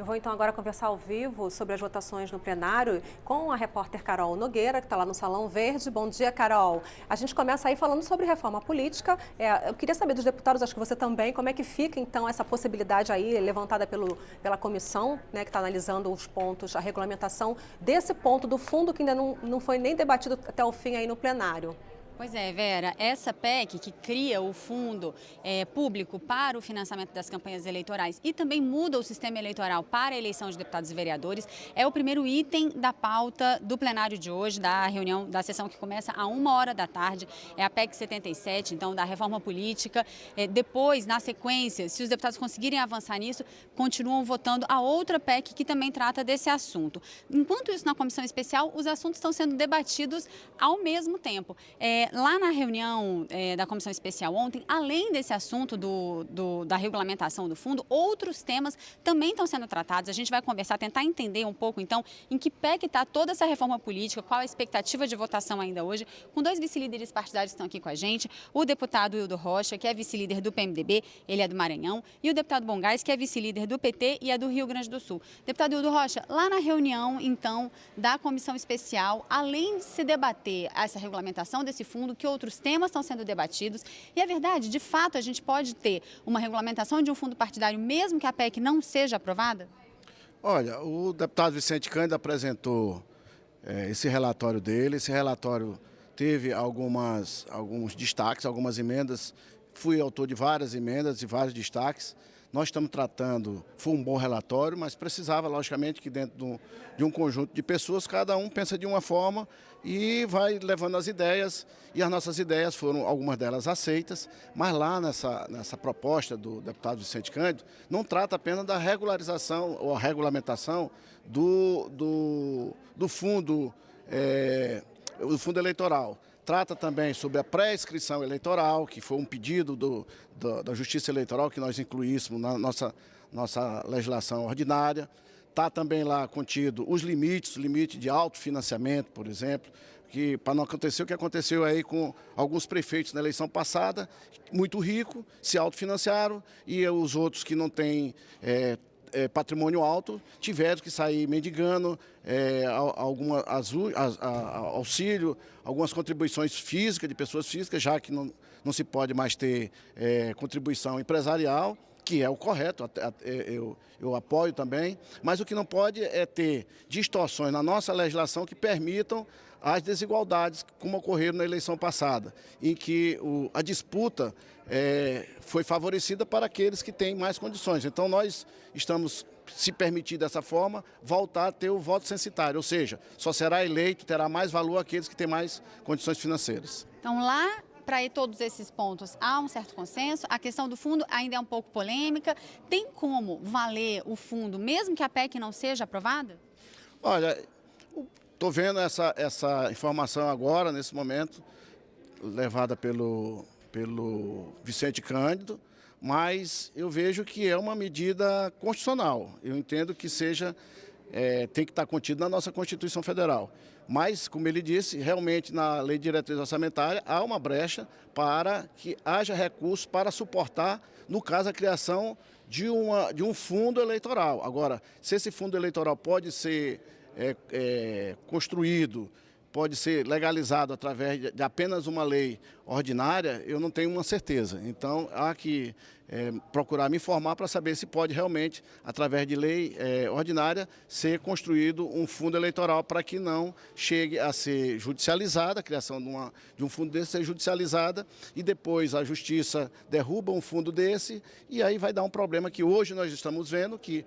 Eu vou então agora conversar ao vivo sobre as votações no plenário com a repórter Carol Nogueira, que está lá no Salão Verde. Bom dia, Carol. A gente começa aí falando sobre reforma política. Eu queria saber dos deputados, acho que você também, como é que fica então essa possibilidade aí levantada pela comissão, né, que está analisando os pontos, a regulamentação desse ponto do fundo que ainda não foi nem debatido até o fim aí no plenário. Pois é, Vera, essa PEC que cria o fundo público para o financiamento das campanhas eleitorais e também muda o sistema eleitoral para a eleição de deputados e vereadores é o primeiro item da pauta do plenário de hoje, da reunião, da sessão que começa a 1h da tarde. É a PEC 77, então, da reforma política. Depois, na sequência, se os deputados conseguirem avançar nisso, continuam votando a outra PEC que também trata desse assunto. Enquanto isso, na comissão especial, os assuntos estão sendo debatidos ao mesmo tempo. Lá na reunião da comissão especial ontem, além desse assunto da regulamentação do fundo, outros temas também estão sendo tratados. A gente vai conversar, tentar entender um pouco, então, em que pé que está toda essa reforma política, qual a expectativa de votação ainda hoje, com dois vice-líderes partidários que estão aqui com a gente, o deputado Hildo Rocha, que é vice-líder do PMDB, ele é do Maranhão, e o deputado Bongás, que é vice-líder do PT e é do Rio Grande do Sul. Deputado Hildo Rocha, lá na reunião, então, da comissão especial, além de se debater essa regulamentação desse fundo, que outros temas estão sendo debatidos. E é verdade, de fato, a gente pode ter uma regulamentação de um fundo partidário, mesmo que a PEC não seja aprovada? Olha, o deputado Vicente Cândido apresentou esse relatório dele. Esse relatório teve alguns destaques, algumas emendas. Fui autor de várias emendas e vários destaques. Nós estamos tratando, foi um bom relatório, mas precisava, logicamente, que dentro de um conjunto de pessoas, cada um pensa de uma forma e vai levando as ideias, e as nossas ideias foram, algumas delas aceitas, mas lá nessa proposta do deputado Vicente Cândido, não trata apenas da regularização ou a regulamentação do fundo eleitoral. Trata também sobre a pré-inscrição eleitoral, que foi um pedido da Justiça Eleitoral que nós incluíssemos na nossa legislação ordinária. Está também lá contido os limites, o limite de autofinanciamento, por exemplo, que para não acontecer o que aconteceu aí com alguns prefeitos na eleição passada, muito ricos, se autofinanciaram, e os outros que não têm patrimônio alto tiveram que sair mendigando auxílio, algumas contribuições físicas de pessoas físicas, já que não se pode mais ter contribuição empresarial, que é o correto, eu apoio também, mas o que não pode é ter distorções na nossa legislação que permitam as desigualdades, como ocorreram na eleição passada, em que a disputa foi favorecida para aqueles que têm mais condições. Então nós estamos, se permitir dessa forma, voltar a ter o voto censitário, ou seja, só será eleito, terá mais valor aqueles que têm mais condições financeiras. Então lá, para ir todos esses pontos, há um certo consenso. A questão do fundo ainda é um pouco polêmica. Tem como valer o fundo, mesmo que a PEC não seja aprovada? Olha, estou vendo essa informação agora, nesse momento, levada pelo Vicente Cândido, mas eu vejo que é uma medida constitucional. Eu entendo que tem que estar contido na nossa Constituição Federal. Mas, como ele disse, realmente na Lei de Diretriz Orçamentária há uma brecha para que haja recursos para suportar, no caso, a criação de um fundo eleitoral. Agora, se esse fundo eleitoral pode ser construído, pode ser legalizado através de apenas uma lei ordinária, eu não tenho uma certeza. Então, há que procurar me informar para saber se pode realmente, através de lei ordinária, ser construído um fundo eleitoral para que não chegue a ser judicializada, a criação de um fundo desse ser judicializada, e depois a Justiça derruba um fundo desse, e aí vai dar um problema que hoje nós estamos vendo, que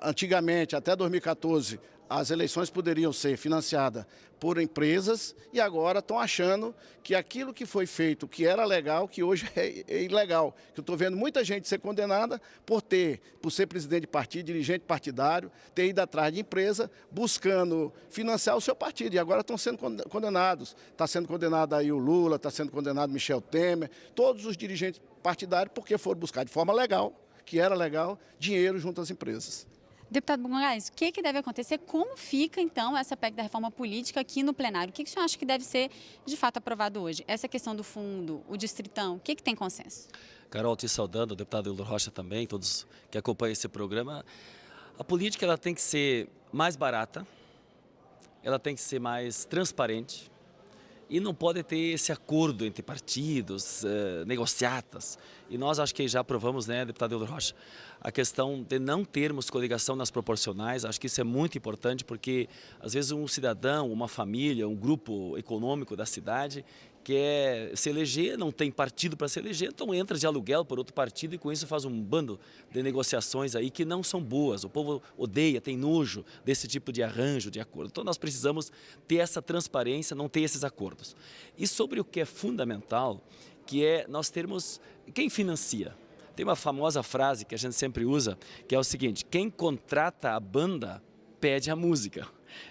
antigamente, até 2014, as eleições poderiam ser financiadas por empresas e agora estão achando que aquilo que foi feito, que era legal, que hoje é ilegal. Que eu estou vendo muita gente ser condenada por ser presidente de partido, dirigente partidário, ter ido atrás de empresa buscando financiar o seu partido. E agora estão sendo condenados. Está sendo condenado aí o Lula, está sendo condenado Michel Temer, todos os dirigentes partidários porque foram buscar de forma legal, que era legal, dinheiro junto às empresas. Deputado Bongás, o que deve acontecer? Como fica, então, essa PEC da reforma política aqui no plenário? O que o senhor acha que deve ser, de fato, aprovado hoje? Essa questão do fundo, o distritão, o que tem consenso? Carol, te saudando, o deputado Hildo Rocha também, todos que acompanham esse programa. A política ela tem que ser mais barata, ela tem que ser mais transparente e não pode ter esse acordo entre partidos, negociatas. E nós acho que já aprovamos, né, deputado Eudo Rocha, a questão de não termos coligação nas proporcionais. Acho que isso é muito importante porque às vezes um cidadão, uma família, um grupo econômico da cidade quer se eleger, não tem partido para se eleger, então entra de aluguel por outro partido e com isso faz um bando de negociações aí que não são boas. O povo odeia, tem nojo desse tipo de arranjo, de acordo. Então nós precisamos ter essa transparência, não ter esses acordos. E sobre o que é fundamental, que é nós termos quem financia. Tem uma famosa frase que a gente sempre usa, que é o seguinte: quem contrata a banda pede a música.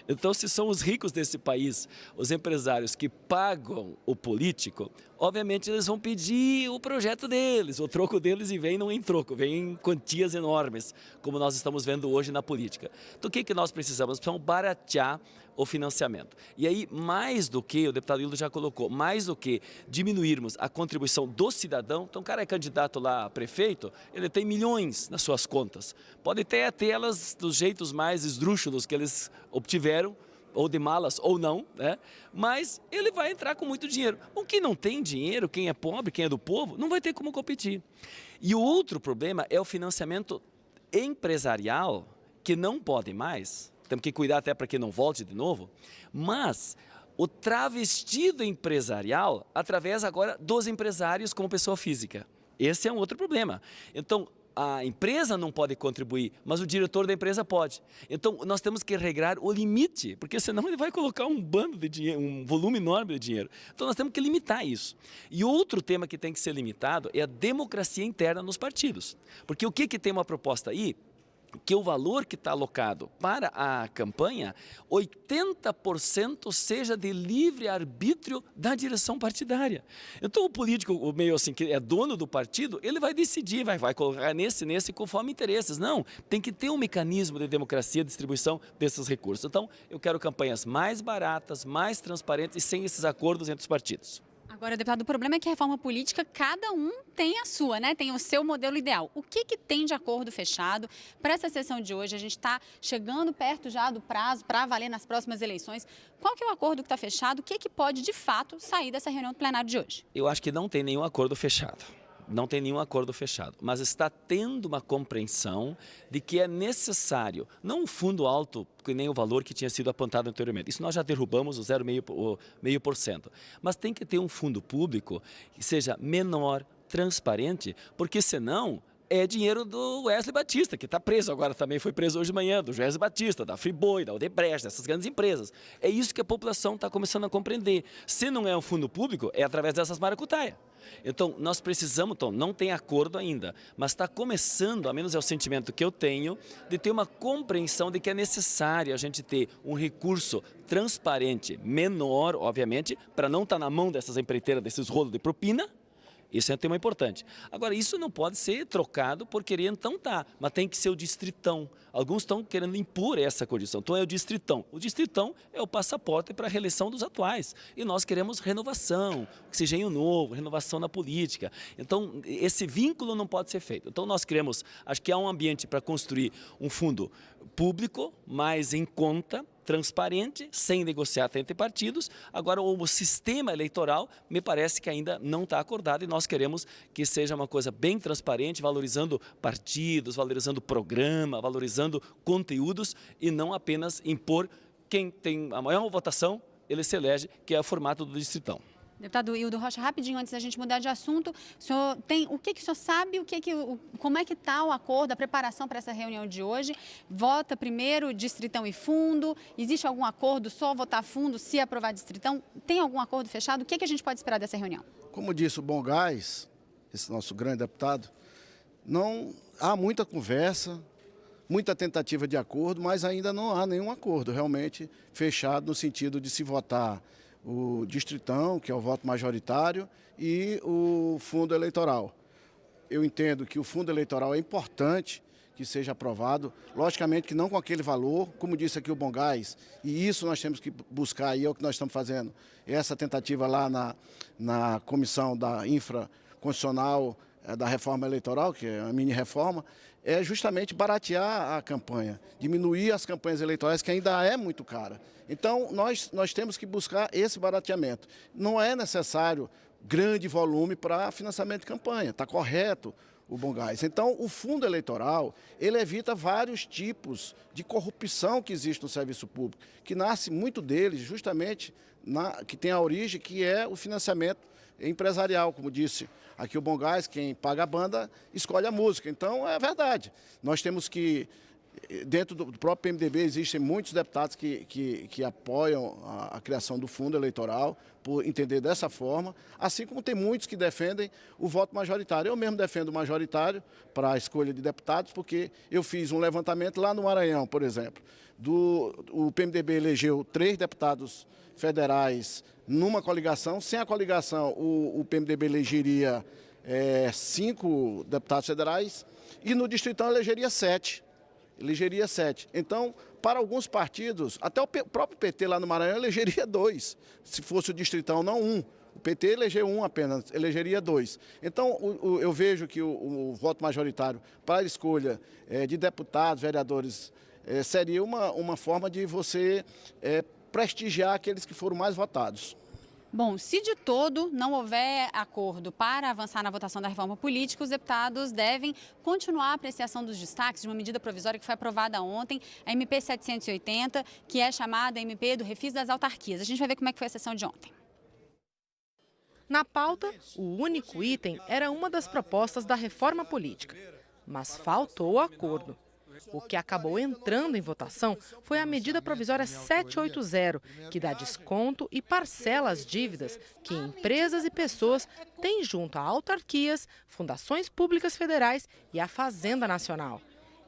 Então, se são os ricos desse país, os empresários que pagam o político, obviamente eles vão pedir o projeto deles, o troco deles, e vem não em troco, vem em quantias enormes, como nós estamos vendo hoje na política. Então, o que nós precisamos? Precisamos baratear o financiamento. E aí, mais do que, o deputado Hildo já colocou, mais do que diminuirmos a contribuição do cidadão, então o cara é candidato lá a prefeito, ele tem milhões nas suas contas. Pode ter até elas dos jeitos mais esdrúxulos que eles obtiveram, ou de malas ou não, né? Mas ele vai entrar com muito dinheiro. O que não tem dinheiro, quem é pobre, quem é do povo, não vai ter como competir. E o outro problema é o financiamento empresarial, que não pode mais. Temos que cuidar até para que não volte de novo, mas o travestido empresarial através agora dos empresários como pessoa física. Esse é um outro problema. Então, a empresa não pode contribuir, mas o diretor da empresa pode. Então, nós temos que regrar o limite, porque senão ele vai colocar um bando de dinheiro, um volume enorme de dinheiro. Então, nós temos que limitar isso. E outro tema que tem que ser limitado é a democracia interna nos partidos. Porque o que tem uma proposta aí? Que o valor que está alocado para a campanha, 80% seja de livre arbítrio da direção partidária. Então o político, o meio assim, que é dono do partido, ele vai decidir, vai colocar nesse conforme interesses. Não, tem que ter um mecanismo de democracia, distribuição desses recursos. Então eu quero campanhas mais baratas, mais transparentes e sem esses acordos entre os partidos. Agora, deputado, o problema é que a reforma política, cada um tem a sua, né? Tem o seu modelo ideal. O que tem de acordo fechado para essa sessão de hoje? A gente está chegando perto já do prazo para valer nas próximas eleições. Qual que é o acordo que está fechado? O que pode, de fato, sair dessa reunião do plenário de hoje? Eu acho que não tem nenhum acordo fechado. Não tem nenhum acordo fechado, mas está tendo uma compreensão de que é necessário, não um fundo alto, que nem o valor que tinha sido apontado anteriormente. Isso nós já derrubamos o 0,5%. Mas tem que ter um fundo público que seja menor, transparente, porque senão é dinheiro do Wesley Batista, que está preso agora também, foi preso hoje de manhã, do Wesley Batista, da Friboi, da Odebrecht, dessas grandes empresas. É isso que a população está começando a compreender. Se não é um fundo público, é através dessas maracutaias. Então, nós precisamos, não tem acordo ainda, mas está começando, ao menos é o sentimento que eu tenho, de ter uma compreensão de que é necessário a gente ter um recurso transparente, menor, obviamente, para não estar na mão dessas empreiteiras, desses rolos de propina. Isso é um tema importante. Agora, isso não pode ser trocado por querer então mas tem que ser o distritão. Alguns estão querendo impor essa condição. Então é o distritão. O distritão é o passaporte para a reeleição dos atuais. E nós queremos renovação, oxigênio novo, renovação na política. Então esse vínculo não pode ser feito. Então nós queremos, acho que há um ambiente para construir um fundo público, mais em conta, transparente, sem negociar entre partidos. Agora, o sistema eleitoral me parece que ainda não está acordado e nós queremos que seja uma coisa bem transparente, valorizando partidos, valorizando programa, valorizando conteúdos e não apenas impor quem tem a maior votação, ele se elege, que é o formato do distritão. Deputado Hildo Rocha, rapidinho, antes da gente mudar de assunto, o senhor tem, o que o senhor sabe, como é que está o acordo, a preparação para essa reunião de hoje? Vota primeiro distritão e fundo? Existe algum acordo, só votar fundo se aprovar distritão? Tem algum acordo fechado? O que a gente pode esperar dessa reunião? Como disse o Bom Gás, esse nosso grande deputado, não há muita conversa, muita tentativa de acordo, mas ainda não há nenhum acordo realmente fechado no sentido de se votar o distritão, que é o voto majoritário, e o fundo eleitoral. Eu entendo que o fundo eleitoral é importante que seja aprovado, logicamente que não com aquele valor, como disse aqui o Bom Gás, e isso nós temos que buscar, e é o que nós estamos fazendo, essa tentativa lá na comissão da infra constitucional da reforma eleitoral, que é a mini-reforma, é justamente baratear a campanha, diminuir as campanhas eleitorais, que ainda é muito cara. Então, nós temos que buscar esse barateamento. Não é necessário grande volume para financiamento de campanha, está correto o Bom Gás. Então, o fundo eleitoral, ele evita vários tipos de corrupção que existe no serviço público, que nasce muito deles justamente, que tem a origem, que é o financiamento empresarial, como disse aqui o Bom Gás, quem paga a banda escolhe a música. Então, é verdade. Nós temos que, dentro do próprio PMDB, existem muitos deputados que apoiam a criação do fundo eleitoral, por entender dessa forma, assim como tem muitos que defendem o voto majoritário. Eu mesmo defendo o majoritário para a escolha de deputados, porque eu fiz um levantamento lá no Maranhão, por exemplo. O PMDB elegeu 3 deputados federais numa coligação. Sem a coligação, o PMDB elegeria 5 deputados federais e no Distritão elegeria 7. Então, para alguns partidos, até o próprio PT lá no Maranhão elegeria 2, se fosse o Distritão, não 1. O PT elegeu 1 apenas, elegeria 2. Então, eu vejo que o voto majoritário para a escolha de deputados, vereadores, seria uma forma de você prestigiar aqueles que foram mais votados. Bom, se de todo não houver acordo para avançar na votação da reforma política, os deputados devem continuar a apreciação dos destaques de uma medida provisória que foi aprovada ontem, a MP 780, que é chamada MP do refis das autarquias. A gente vai ver como é que foi a sessão de ontem. Na pauta, o único item era uma das propostas da reforma política, mas faltou acordo. O que acabou entrando em votação foi a medida provisória 780, que dá desconto e parcela as dívidas que empresas e pessoas têm junto a autarquias, fundações públicas federais e a Fazenda Nacional.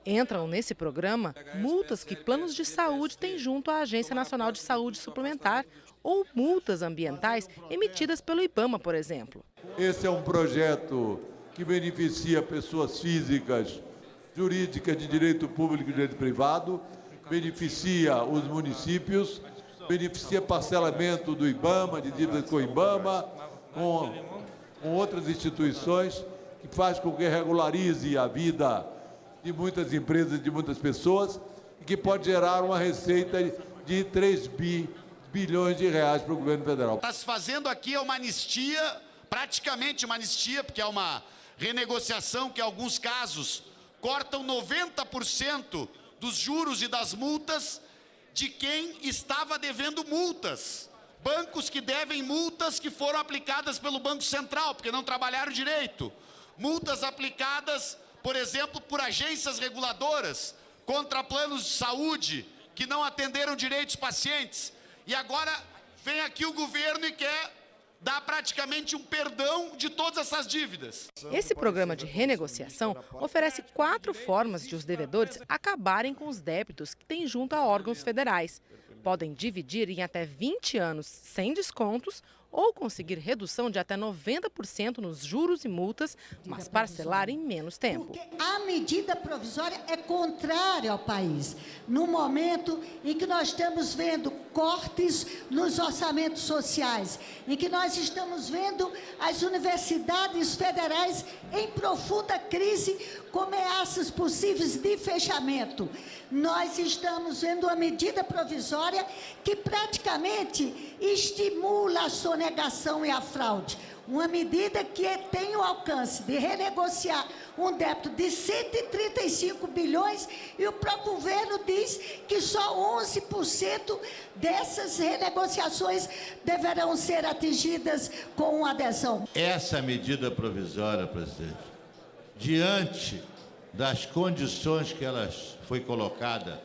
Entram nesse programa multas que planos de saúde têm junto à Agência Nacional de Saúde Suplementar ou multas ambientais emitidas pelo IBAMA, por exemplo. Esse é um projeto que beneficia pessoas físicas, jurídica de direito público e direito privado, beneficia os municípios, beneficia parcelamento do IBAMA, de dívidas com o IBAMA, com outras instituições, que faz com que regularize a vida de muitas empresas, de muitas pessoas, e que pode gerar uma receita de 3 bilhões de reais para o governo federal. Está se fazendo aqui uma anistia, praticamente uma anistia, porque é uma renegociação que, em alguns casos, cortam 90% dos juros e das multas de quem estava devendo multas. Bancos que devem multas que foram aplicadas pelo Banco Central, porque não trabalharam direito. Multas aplicadas, por exemplo, por agências reguladoras contra planos de saúde que não atenderam direito os pacientes. E agora vem aqui o governo e quer dá praticamente um perdão de todas essas dívidas. Esse programa de renegociação oferece 4 formas de os devedores acabarem com os débitos que têm junto a órgãos federais. Podem dividir em até 20 anos sem descontos ou conseguir redução de até 90% nos juros e multas, mas parcelar em menos tempo. Porque a medida provisória é contrária ao país. No momento em que nós estamos vendo cortes nos orçamentos sociais, em que nós estamos vendo as universidades federais em profunda crise, com ameaças possíveis de fechamento, nós estamos vendo uma medida provisória que praticamente estimula a sonegação e a fraude. Uma medida que tem o alcance de renegociar um débito de 135 bilhões e o próprio governo diz que só 11% dessas renegociações deverão ser atingidas com adesão. Essa medida provisória, presidente, diante das condições que ela foi colocada,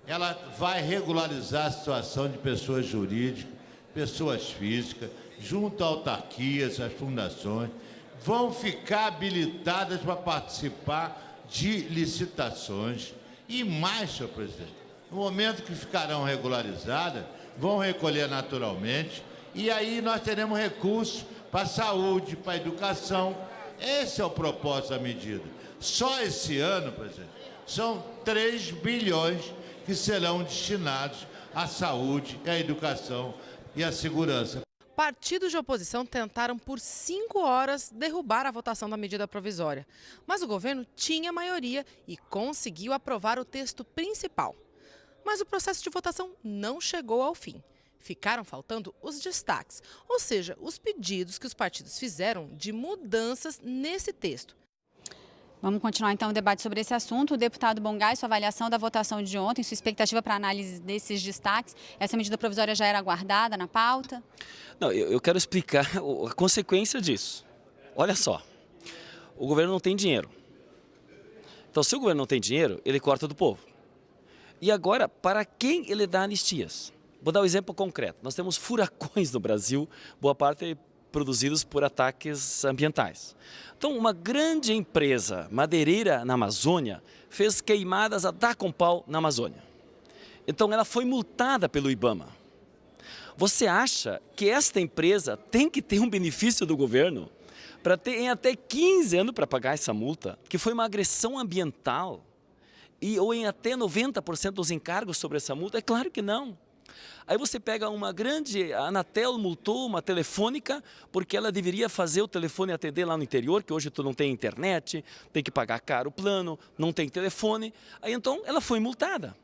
ela vai regularizar a situação de pessoas jurídicas, pessoas físicas, junto a autarquias, as fundações, vão ficar habilitadas para participar de licitações. E mais, senhor presidente, no momento que ficarão regularizadas, vão recolher naturalmente, e aí nós teremos recursos para a saúde, para a educação. Esse é o propósito da medida. Só esse ano, presidente, são 3 bilhões que serão destinados à saúde, à educação e à segurança. Partidos de oposição tentaram por 5 horas derrubar a votação da medida provisória. Mas o governo tinha maioria e conseguiu aprovar o texto principal. Mas o processo de votação não chegou ao fim. Ficaram faltando os destaques, ou seja, os pedidos que os partidos fizeram de mudanças nesse texto. Vamos continuar então o debate sobre esse assunto. O deputado Bongai, sua avaliação da votação de ontem, sua expectativa para análise desses destaques. Essa medida provisória já era aguardada na pauta? Não, eu quero explicar a consequência disso. Olha só, o governo não tem dinheiro. Então, se o governo não tem dinheiro, ele corta do povo. E agora, para quem ele dá anistias? Vou dar um exemplo concreto. Nós temos furacões no Brasil, boa parte produzidos por ataques ambientais. Então, uma grande empresa madeireira na Amazônia fez queimadas a dar com pau na Amazônia. Então, ela foi multada pelo IBAMA. Você acha que esta empresa tem que ter um benefício do governo para ter em até 15 anos para pagar essa multa, que foi uma agressão ambiental, ou em até 90% dos encargos sobre essa multa? É claro que não. Aí você pega uma grande, a Anatel multou uma telefônica porque ela deveria fazer o telefone atender lá no interior, que hoje tu não tem internet, tem que pagar caro o plano, não tem telefone. Aí então ela foi multada.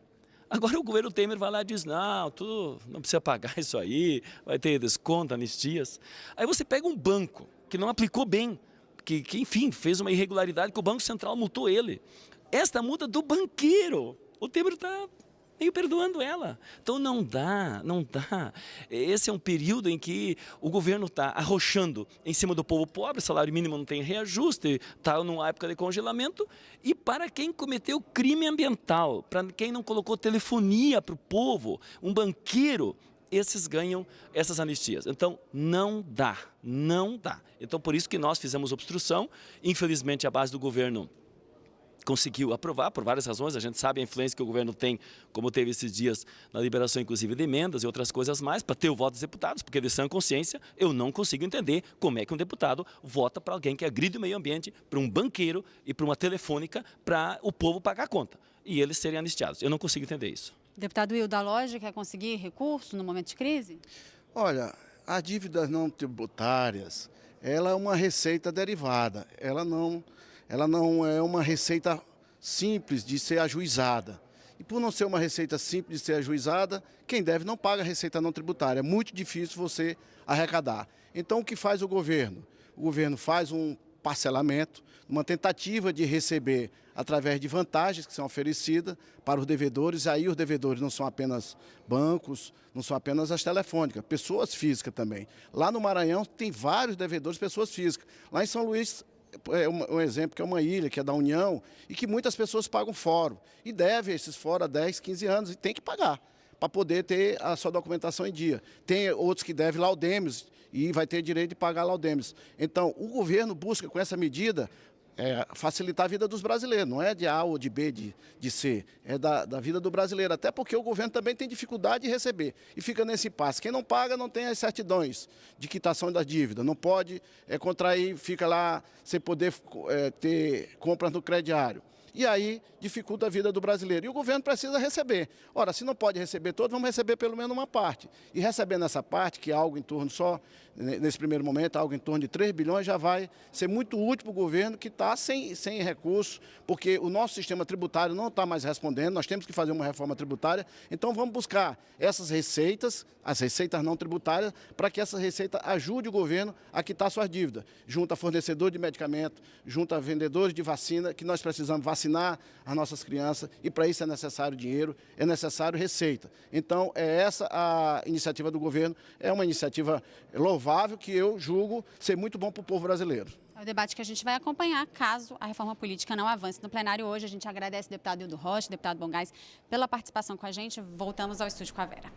Agora o governo Temer vai lá e diz, não, tu não precisa pagar isso aí, vai ter desconto, anistias. Aí você pega um banco que não aplicou bem, que enfim, fez uma irregularidade que o Banco Central multou ele. Esta multa do banqueiro, o Temer está meio perdoando ela. Então não dá. Esse é um período em que o governo está arrochando em cima do povo pobre, salário mínimo não tem reajuste, está numa época de congelamento, e para quem cometeu crime ambiental, para quem não colocou telefonia para o povo, um banqueiro, esses ganham essas anistias. Então não dá. Então por isso que nós fizemos obstrução, infelizmente a base do governo conseguiu aprovar, por várias razões, a gente sabe a influência que o governo tem, como teve esses dias na liberação inclusive de emendas e outras coisas mais, para ter o voto dos deputados, porque de sã consciência eu não consigo entender como é que um deputado vota para alguém que agride o meio ambiente, para um banqueiro e para uma telefônica, para o povo pagar a conta e eles serem anistiados. Eu não consigo entender isso. Deputado Will, da Loja, quer conseguir recurso no momento de crise? Olha, as dívidas não tributárias, ela é uma receita derivada, ela não é uma receita simples de ser ajuizada. E por não ser uma receita simples de ser ajuizada, quem deve não paga a receita não tributária. É muito difícil você arrecadar. Então, o que faz o governo? O governo faz um parcelamento, uma tentativa de receber através de vantagens que são oferecidas para os devedores. Aí os devedores não são apenas bancos, não são apenas as telefônicas, pessoas físicas também. Lá no Maranhão tem vários devedores, pessoas físicas. Lá em São Luís, é um exemplo que é uma ilha, que é da União, e que muitas pessoas pagam fórum. E deve esses fórum há 10, 15 anos, e tem que pagar, para poder ter a sua documentação em dia. Tem outros que devem laudêmios, e vai ter direito de pagar laudêmios. Então, o governo busca, com essa medida, facilitar a vida dos brasileiros, não é de A ou de B, de C, é da vida do brasileiro, até porque o governo também tem dificuldade de receber e fica nesse impasse. Quem não paga não tem as certidões de quitação da dívida, não pode contrair, fica lá sem poder ter compras no crediário. E aí dificulta a vida do brasileiro. E o governo precisa receber. Ora, se não pode receber todo, vamos receber pelo menos uma parte. E recebendo essa parte, que é algo em torno só, nesse primeiro momento, algo em torno de 3 bilhões, já vai ser muito útil para o governo que está sem recursos, porque o nosso sistema tributário não está mais respondendo, nós temos que fazer uma reforma tributária. Então vamos buscar essas receitas, as receitas não tributárias, para que essa receita ajude o governo a quitar suas dívidas, junto a fornecedor de medicamento, junto a vendedores de vacina, que nós precisamos vacinar as nossas crianças, e para isso é necessário dinheiro, é necessário receita. Então, é essa a iniciativa do governo, é uma iniciativa louvável que eu julgo ser muito bom para o povo brasileiro. É o debate que a gente vai acompanhar caso a reforma política não avance no plenário hoje. A gente agradece o deputado Hildo Rocha, deputado Bongai, pela participação com a gente. Voltamos ao estúdio com a Vera.